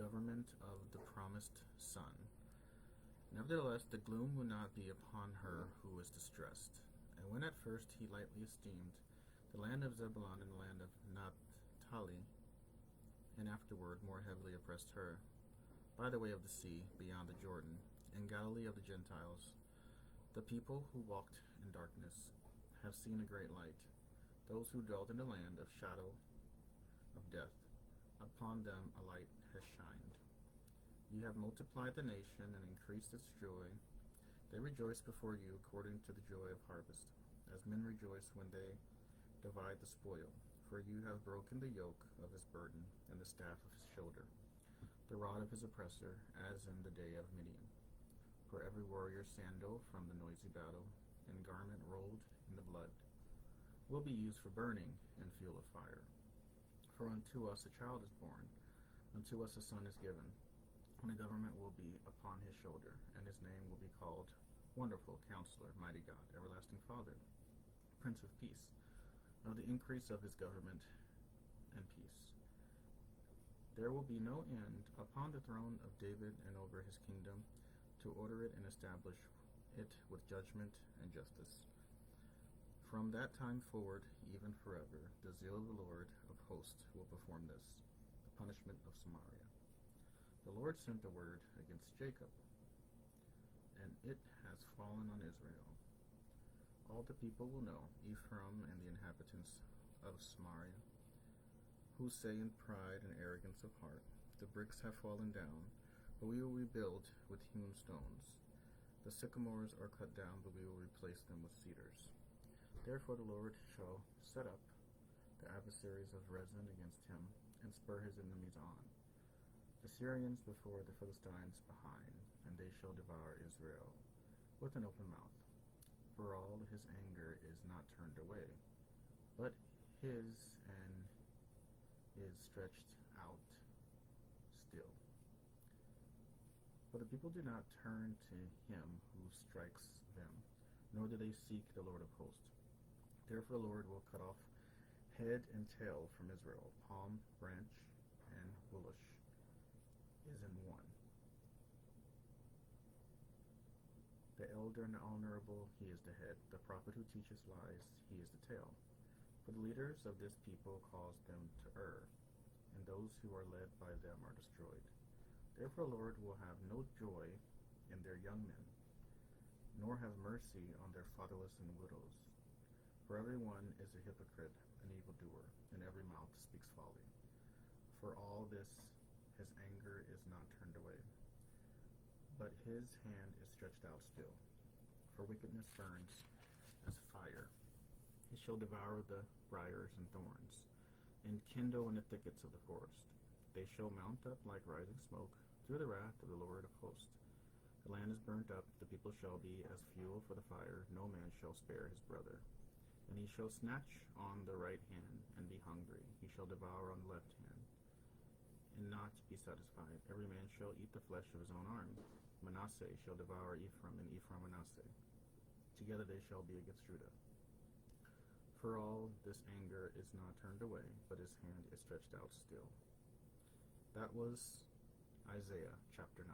government of the promised son. Nevertheless, the gloom will not be upon her who is distressed. And when at first he lightly esteemed the land of Zebulun and the land of Naphtali, and afterward more heavily oppressed her, by the way of the sea, beyond the Jordan, in Galilee of the Gentiles, the people who walked in darkness have seen a great light. Those who dwelt in the land of shadow of death, upon them a light has shined. You have multiplied the nation and increased its joy. They rejoice before you according to the joy of harvest, as men rejoice when they divide the spoil. For you have broken the yoke of his burden and the staff of his shoulder, the rod of his oppressor, as in the day of Midian. For every warrior's sandal from the noisy battle, and garment rolled in the blood, will be used for burning and fuel of fire. For unto us a child is born, unto us a son is given, and the government will be upon his shoulder, and his name will be called Wonderful Counselor, Mighty God, Everlasting Father, Prince of Peace. Of the increase of his government and peace, there will be no end upon the throne of David and over his kingdom, to order it and establish it with judgment and justice. From that time forward, even forever, the zeal of the Lord of hosts will perform this, the punishment of Samaria. The Lord sent a word against Jacob, and it has fallen on Israel. All the people will know, Ephraim and the inhabitants of Samaria, who say in pride and arrogance of heart, the bricks have fallen down, but we will rebuild with hewn stones. The sycamores are cut down, but we will replace them with cedars. Therefore the Lord shall set up the adversaries of Rezin against him, and spur his enemies on. The Syrians before, the Philistines behind, and they shall devour Israel with an open mouth. For all his anger is not turned away, but his hand is stretched out still. For the people do not turn to him who strikes them, nor do they seek the Lord of hosts. Therefore the Lord will cut off head and tail from Israel. Palm, branch, and bullock is in one. The elder and the honorable, he is the head. The prophet who teaches lies, he is the tail. For the leaders of this people cause them to err, and those who are led by them are destroyed. Therefore the Lord will have no joy in their young men, nor have mercy on their fatherless and widows. For everyone is a hypocrite, an evildoer, and every mouth speaks folly. For all this his anger is not turned away, but his hand is stretched out still. For wickedness burns as fire. He shall devour the briars and thorns, and kindle in the thickets of the forest. They shall mount up like rising smoke through the wrath of the Lord of hosts. The land is burnt up, the people shall be as fuel for the fire, no man shall spare his brother. And he shall snatch on the right hand, and be hungry. He shall devour on the left hand, and not be satisfied. Every man shall eat the flesh of his own arm. Manasseh shall devour Ephraim, and Ephraim Manasseh. Together they shall be against Judah. For all this anger is not turned away, but his hand is stretched out still. That was Isaiah chapter 9.